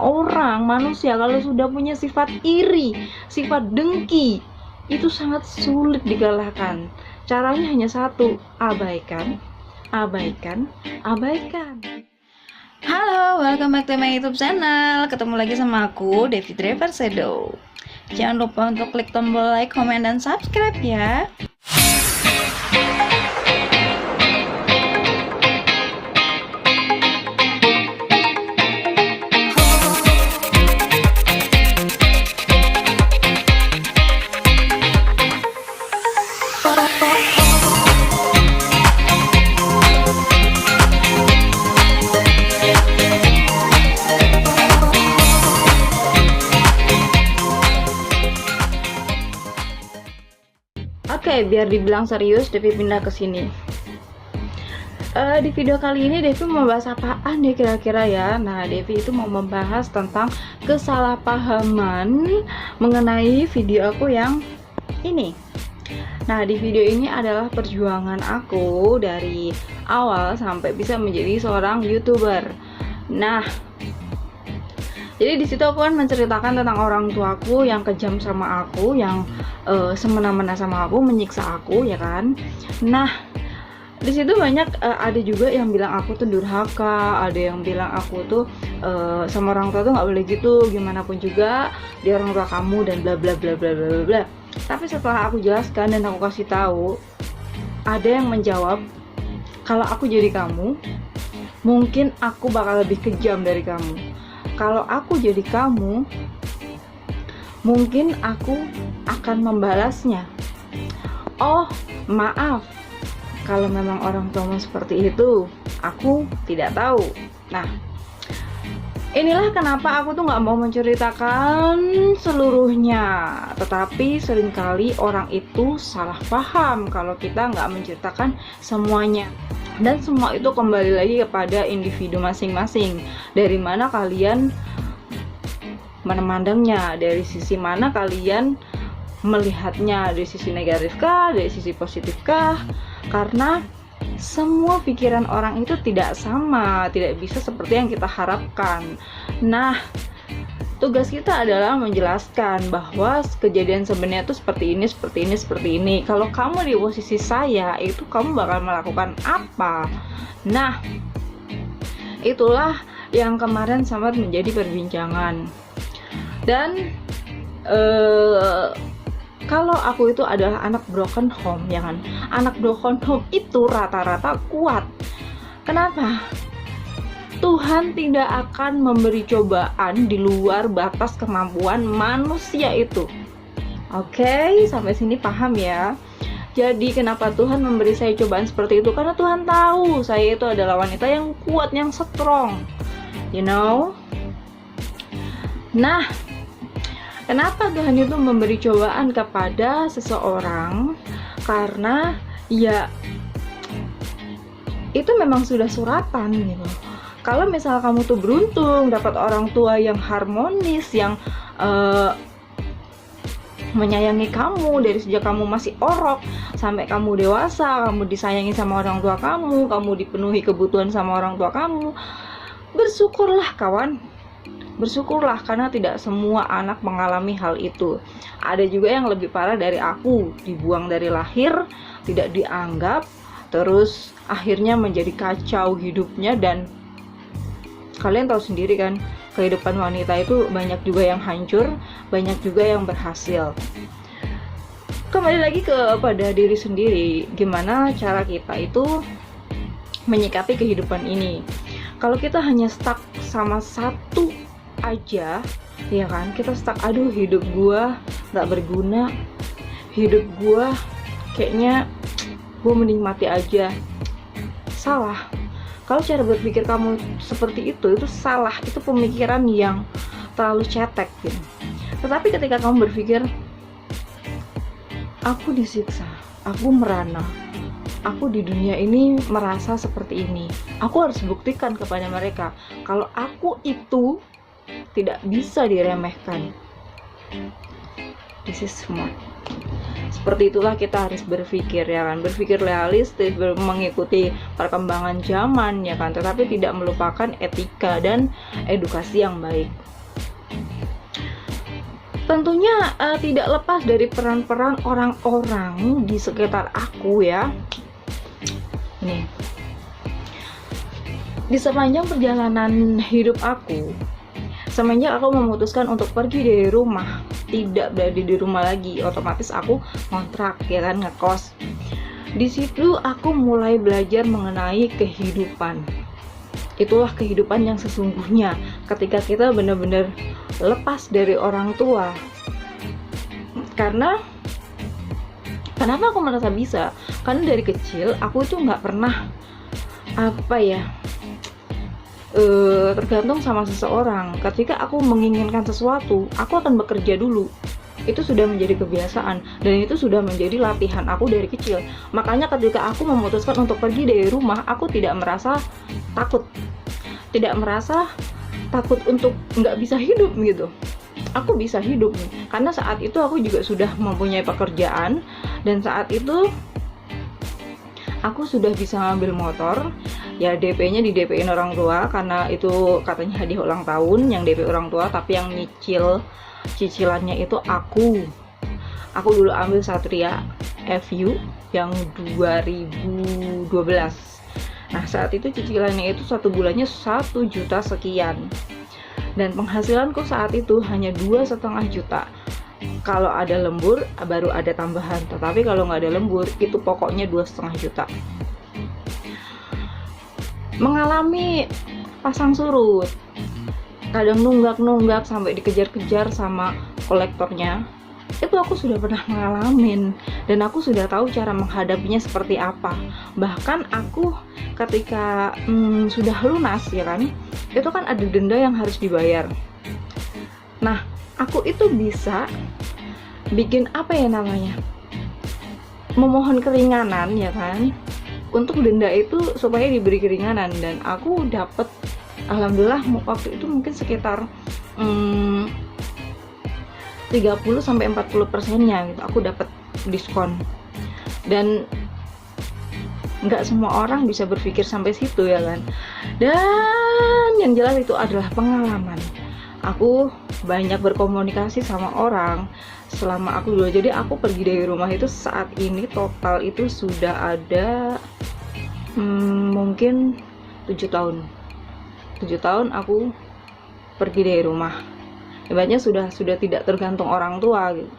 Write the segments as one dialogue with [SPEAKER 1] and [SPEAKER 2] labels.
[SPEAKER 1] orang, manusia kalau sudah punya sifat iri, sifat dengki, itu sangat sulit dikalahkan. Caranya hanya satu, abaikan, abaikan, abaikan. Halo, welcome back to my YouTube channel. Ketemu lagi sama aku, Devi Driver Shadow. Jangan lupa untuk klik tombol like, comment, dan subscribe ya. Oke, biar dibilang serius, Devi pindah ke sini. Di video kali ini Devi mau bahas apaan deh kira-kira ya? Nah, Devi itu mau membahas tentang kesalahpahaman mengenai video aku yang ini. Nah, di video ini adalah perjuangan aku dari awal sampai bisa menjadi seorang YouTuber. Nah, jadi di situ aku kan menceritakan tentang orang tuaku yang kejam sama aku, yang semena-mena sama aku, menyiksa aku, ya kan. Nah, di situ banyak ada juga yang bilang aku tuh durhaka, ada yang bilang aku tuh sama orang tua tuh nggak boleh gitu, gimana pun juga dia orang tua kamu dan bla bla bla bla bla bla. Tapi setelah aku jelaskan dan aku kasih tahu, ada yang menjawab, kalau aku jadi kamu, mungkin aku bakal lebih kejam dari kamu. Kalau aku jadi kamu, mungkin aku akan membalasnya. Oh, maaf, kalau memang orang tuamu seperti itu, aku tidak tahu. Nah, inilah kenapa aku tuh nggak mau menceritakan seluruhnya. Tetapi seringkali orang itu salah paham kalau kita nggak menceritakan semuanya. Dan semua itu kembali lagi kepada individu masing-masing. Dari mana kalian memandangnya, dari sisi mana kalian melihatnya, dari sisi negatifkah, dari sisi positifkah? Karena semua pikiran orang itu tidak sama, tidak bisa seperti yang kita harapkan. Nah, tugas kita adalah menjelaskan bahwa kejadian sebenarnya itu seperti ini, seperti ini, seperti ini. Kalau kamu di posisi saya, itu kamu bakal melakukan apa? Nah, itulah yang kemarin sangat menjadi perbincangan. Dan kalau aku itu adalah anak broken home, ya kan? Anak broken home itu rata-rata kuat. Kenapa? Tuhan tidak akan memberi cobaan di luar batas kemampuan manusia itu. Oke, sampai sini paham ya? Jadi kenapa Tuhan memberi saya cobaan seperti itu? Karena Tuhan tahu saya itu adalah wanita yang kuat, yang strong. You know? Nah, kenapa Tuhan itu memberi cobaan kepada seseorang? Karena ya itu memang sudah suratan gitu. Kalau misal kamu tuh beruntung dapat orang tua yang harmonis, yang menyayangi kamu dari sejak kamu masih orok sampai kamu dewasa, kamu disayangi sama orang tua kamu dipenuhi kebutuhan sama orang tua kamu, bersyukurlah kawan. Bersyukurlah, karena tidak semua anak mengalami hal itu. Ada juga yang lebih parah dari aku, dibuang dari lahir, tidak dianggap, terus akhirnya menjadi kacau hidupnya. Dan kalian tahu sendiri kan, kehidupan wanita itu banyak juga yang hancur, banyak juga yang berhasil. Kembali lagi kepada diri sendiri, gimana cara kita itu menyikapi kehidupan ini. Kalau kita hanya stuck sama satu aja, ya kan, kita stuck, aduh hidup gua nggak berguna, hidup gua kayaknya gua mending mati aja. Salah. Kalau cara berpikir kamu seperti itu salah, itu pemikiran yang terlalu cetek gitu. Tetapi ketika kamu berpikir, aku disiksa, aku merana, aku di dunia ini merasa seperti ini, aku harus buktikan kepada mereka kalau aku itu tidak bisa diremehkan. This is smart. Seperti itulah kita harus berpikir, ya kan, berpikir realistis, mengikuti perkembangan zaman, ya kan, tetapi tidak melupakan etika dan edukasi yang baik. Tentunya tidak lepas dari peran-peran orang-orang di sekitar aku ya. Nih, di sepanjang perjalanan hidup aku, semenjak aku memutuskan untuk pergi dari rumah, tidak berada di rumah lagi, otomatis aku kontrak ya kan, ngekos. Di situ aku mulai belajar mengenai kehidupan. Itulah kehidupan yang sesungguhnya ketika kita benar-benar lepas dari orang tua. Karena kenapa aku merasa bisa? Karena dari kecil aku itu nggak pernah tergantung sama seseorang. Ketika aku menginginkan sesuatu, aku akan bekerja dulu. Itu sudah menjadi kebiasaan dan itu sudah menjadi latihan aku dari kecil. Makanya ketika aku memutuskan untuk pergi dari rumah, aku tidak merasa takut untuk nggak bisa hidup gitu. Aku bisa hidup nih, karena saat itu aku juga sudah mempunyai pekerjaan dan saat itu aku sudah bisa ngambil motor. Ya DP-nya di DP-in orang tua karena itu katanya hadiah ulang tahun, yang DP orang tua, tapi yang cicilannya itu aku dulu ambil Satria FU yang 2012. Nah saat itu cicilannya itu 1 bulannya 1 juta sekian, dan penghasilanku saat itu hanya 2,5 juta. Kalau ada lembur baru ada tambahan, tetapi kalau nggak ada lembur itu pokoknya 2,5 juta. Mengalami pasang surut, kadang nunggak sampai dikejar-kejar sama kolektornya, itu aku sudah pernah ngalamin dan aku sudah tahu cara menghadapinya seperti apa. Bahkan aku ketika sudah lunas ya kan, itu kan ada denda yang harus dibayar. Nah aku itu bisa bikin memohon keringanan ya kan, untuk denda itu supaya diberi keringanan, dan aku dapat alhamdulillah waktu itu mungkin sekitar 30-40%-nya gitu, aku dapat diskon. Dan nggak semua orang bisa berpikir sampai situ ya kan. Dan yang jelas itu adalah pengalaman. Aku banyak berkomunikasi sama orang selama aku dulu. Jadi aku pergi dari rumah itu saat ini total itu sudah ada mungkin 7 tahun aku pergi dari rumah. Ibaratnya sudah tidak tergantung orang tua gitu.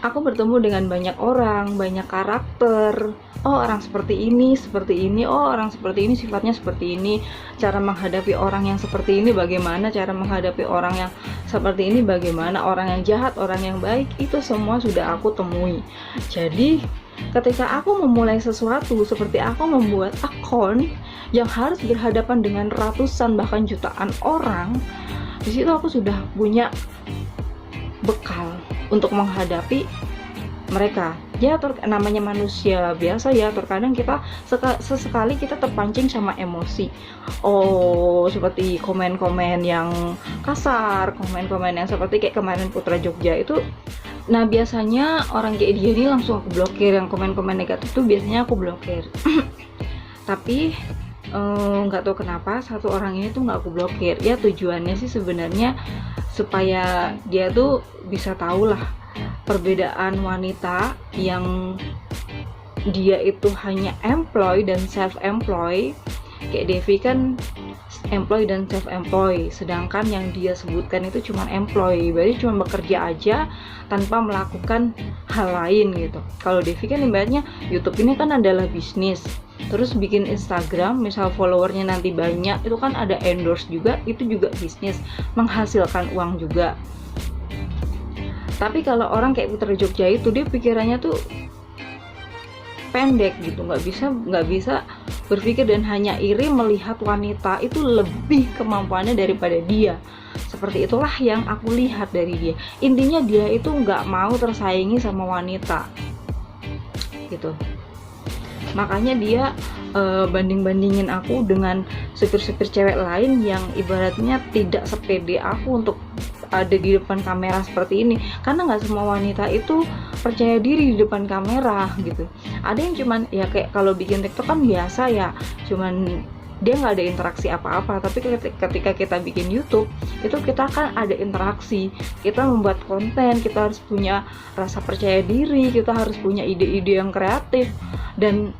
[SPEAKER 1] Aku bertemu dengan banyak orang, banyak karakter. Oh orang seperti ini, oh orang seperti ini, sifatnya seperti ini. Cara menghadapi orang yang seperti ini bagaimana, cara menghadapi orang yang seperti ini bagaimana, orang yang jahat, orang yang baik, itu semua sudah aku temui. Jadi ketika aku memulai sesuatu, seperti aku membuat akun yang harus berhadapan dengan ratusan bahkan jutaan orang, di situ aku sudah punya bekal untuk menghadapi mereka. Ya namanya manusia biasa ya, terkadang kita sesekali kita terpancing sama emosi. Oh seperti komen-komen yang kasar, komen-komen yang seperti kayak kemarin Putra Jogja itu. Nah biasanya orang kayak dia ini langsung aku blokir, yang komen-komen negatif tuh biasanya aku blokir. Tapi nggak tahu kenapa satu orang ini tuh nggak aku blokir. Ya tujuannya sih sebenarnya supaya dia tuh bisa tahu lah perbedaan wanita yang dia itu hanya employ dan self-employ. Kayak Devi kan employ dan self-employ, sedangkan yang dia sebutkan itu cuma employ, berarti cuma bekerja aja tanpa melakukan hal lain gitu. Kalau Devi kan ibaratnya YouTube ini kan adalah bisnis, terus bikin Instagram misal followernya nanti banyak, itu kan ada endorse juga, itu juga bisnis, menghasilkan uang juga. Tapi kalau orang kayak Putra Jogja itu dia pikirannya tuh pendek gitu, nggak bisa berpikir dan hanya iri melihat wanita itu lebih kemampuannya daripada dia. Seperti itulah yang aku lihat dari dia. Intinya dia itu nggak mau tersaingi sama wanita gitu. Makanya dia banding-bandingin aku dengan supir-supir cewek lain yang ibaratnya tidak sepede aku untuk ada di depan kamera seperti ini, karena nggak semua wanita itu percaya diri di depan kamera gitu. Ada yang cuman ya kayak kalau bikin TikTok kan biasa ya, cuman dia nggak ada interaksi apa-apa. Tapi ketika kita bikin YouTube itu kita kan ada interaksi, kita membuat konten, kita harus punya rasa percaya diri, kita harus punya ide-ide yang kreatif, dan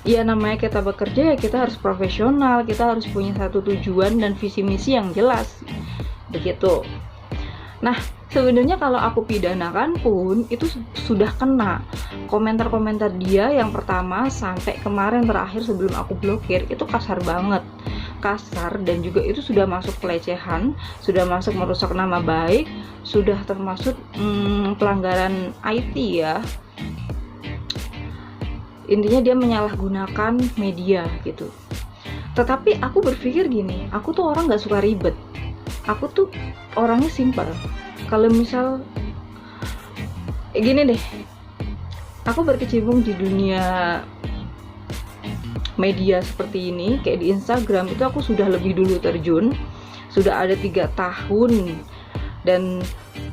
[SPEAKER 1] ya namanya kita bekerja ya kita harus profesional, kita harus punya satu tujuan dan visi misi yang jelas begitu. Nah, sebenarnya kalau aku pidanakan pun itu sudah kena. Komentar-komentar dia yang pertama sampai kemarin terakhir sebelum aku blokir itu kasar banget. Kasar, dan juga itu sudah masuk pelecehan, sudah masuk merusak nama baik, sudah termasuk pelanggaran IT ya. Intinya dia menyalahgunakan media gitu. Tetapi aku berpikir gini, aku tuh orang gak suka ribet. Aku tuh orangnya simpel. Kalau misal gini deh, aku berkecimpung di dunia media seperti ini, kayak di Instagram itu aku sudah lebih dulu terjun, sudah ada 3 tahun, dan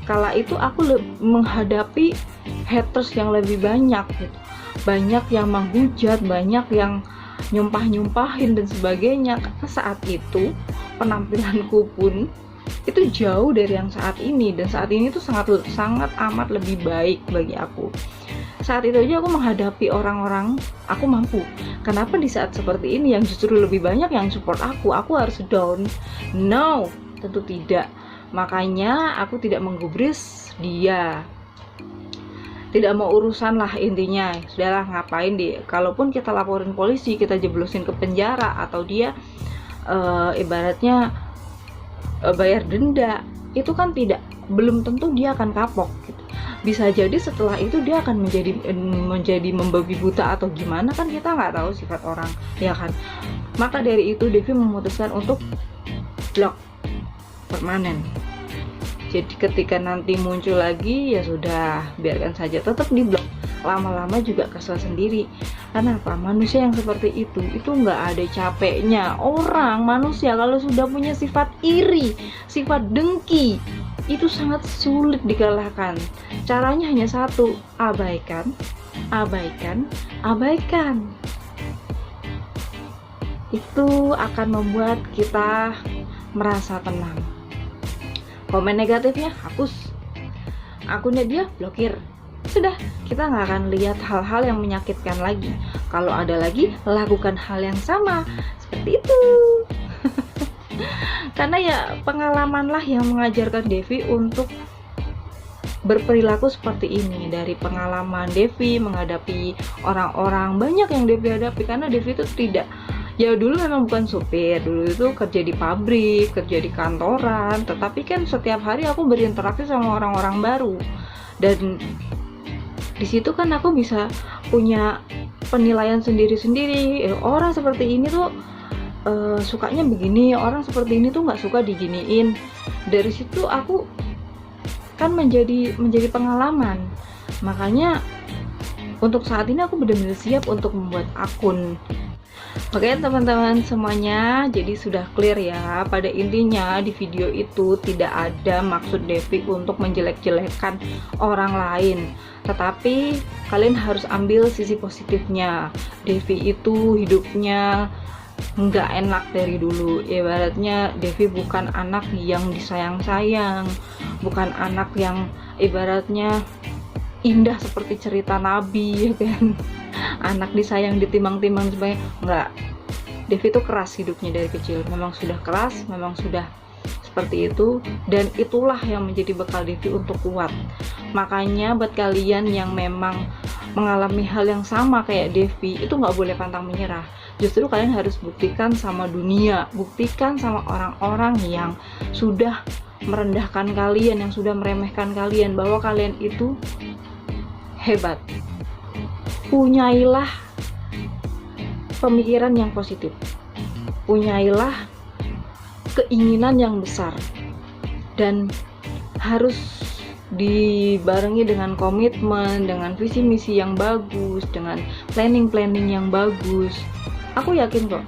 [SPEAKER 1] kala itu aku menghadapi haters yang lebih banyak gitu. Banyak yang menghujat, banyak yang nyumpahin dan sebagainya. Karena saat itu penampilanku pun itu jauh dari yang saat ini, dan saat ini tuh sangat amat lebih baik bagi aku. Saat itu aja aku menghadapi orang-orang, aku mampu. Kenapa di saat seperti ini yang justru lebih banyak yang support aku harus down? No, tentu tidak. Makanya aku tidak menggubris dia, tidak mau urusan lah intinya. Sudahlah, ngapain dia, kalaupun kita laporin polisi, kita jeblosin ke penjara, atau dia ibaratnya bayar denda, itu kan belum tentu dia akan kapok gitu. Bisa jadi setelah itu dia akan menjadi membabi buta atau gimana, kan kita nggak tahu sifat orang, ya kan. Maka dari itu Devi memutuskan untuk blok permanen. Jadi ketika nanti muncul lagi ya sudah, biarkan saja, tetap di blok. Lama-lama juga kesel sendiri. Kenapa? Manusia yang seperti itu nggak ada capeknya. Orang manusia kalau sudah punya sifat iri, sifat dengki, itu sangat sulit dikalahkan. Caranya hanya satu, abaikan, abaikan, abaikan. Itu akan membuat kita merasa tenang. Komen negatifnya hapus, akunnya dia blokir. Sudah, kita nggak akan lihat hal-hal yang menyakitkan lagi. Kalau ada lagi, lakukan hal yang sama seperti itu. Karena ya pengalamanlah yang mengajarkan Devi untuk berperilaku seperti ini. Dari pengalaman Devi menghadapi orang-orang banyak yang Devi hadapi, karena Devi itu tidak, ya dulu memang bukan supir, dulu itu kerja di pabrik, kerja di kantoran, tetapi kan setiap hari aku berinteraksi sama orang-orang baru, dan di situ kan aku bisa punya penilaian sendiri-sendiri. Orang seperti ini tuh sukanya begini, orang seperti ini tuh nggak suka diginiin. Dari situ aku kan menjadi pengalaman. Makanya untuk saat ini aku benar-benar siap untuk membuat akun. Oke teman-teman semuanya, jadi sudah clear ya. Pada intinya di video itu tidak ada maksud Devi untuk menjelek-jelekan orang lain, tetapi kalian harus ambil sisi positifnya. Devi itu hidupnya nggak enak dari dulu. Ibaratnya Devi bukan anak yang disayang-sayang, bukan anak yang ibaratnya indah seperti cerita Nabi, ya kan? Anak disayang, ditimbang-timbang sebagainya. Enggak. Devi itu keras hidupnya dari kecil. Memang sudah keras, memang sudah seperti itu, dan itulah yang menjadi bekal Devi untuk kuat. Makanya buat kalian yang memang mengalami hal yang sama kayak Devi, itu nggak boleh pantang menyerah. Justru kalian harus buktikan sama dunia, buktikan sama orang-orang yang sudah merendahkan kalian, yang sudah meremehkan kalian, bahwa kalian itu hebat. Punyailah pemikiran yang positif, punyailah keinginan yang besar, dan harus dibarengi dengan komitmen, dengan visi misi yang bagus, dengan planning yang bagus. Aku yakin kok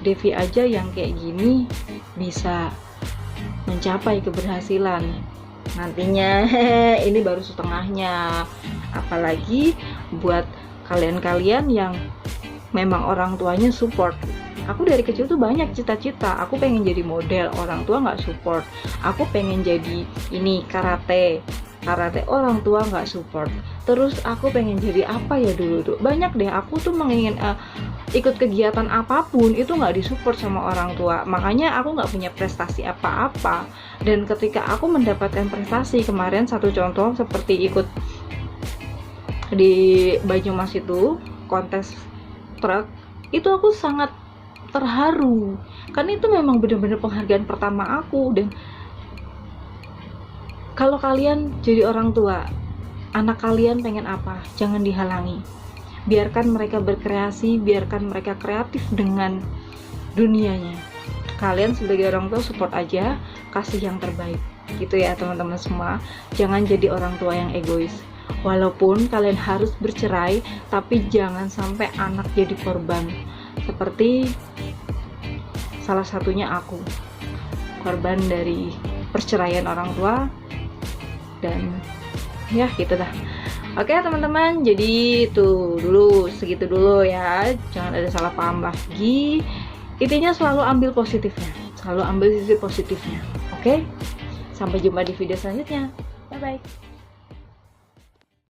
[SPEAKER 1] Devi aja yang kayak gini bisa mencapai keberhasilan nantinya. Ini baru setengahnya, apalagi buat kalian-kalian yang memang orang tuanya support. Aku dari kecil tuh banyak cita-cita. Aku pengen jadi model, orang tua nggak support. Aku pengen jadi ini karate, orang tua nggak support. Terus aku pengen jadi apa ya dulu tuh, banyak deh. Aku tuh ikut kegiatan apapun itu nggak disupport sama orang tua. Makanya aku nggak punya prestasi apa-apa. Dan ketika aku mendapatkan prestasi kemarin, satu contoh seperti ikut di Banyumas itu kontes truk, itu aku sangat terharu karena itu memang benar-benar penghargaan pertama aku. Dan kalau kalian jadi orang tua, anak kalian pengen apa, jangan dihalangi, biarkan mereka berkreasi, biarkan mereka kreatif dengan dunianya. Kalian sebagai orang tua support aja, kasih yang terbaik gitu ya teman-teman semua. Jangan jadi orang tua yang egois. Walaupun kalian harus bercerai, tapi jangan sampai anak jadi korban. Seperti salah satunya aku, korban dari perceraian orang tua. Dan ya gitu dah. Oke teman-teman, jadi itu dulu, segitu dulu ya, jangan ada salah paham lagi. Intinya selalu ambil positifnya, selalu ambil sisi positifnya. Oke, sampai jumpa di video selanjutnya. Bye bye.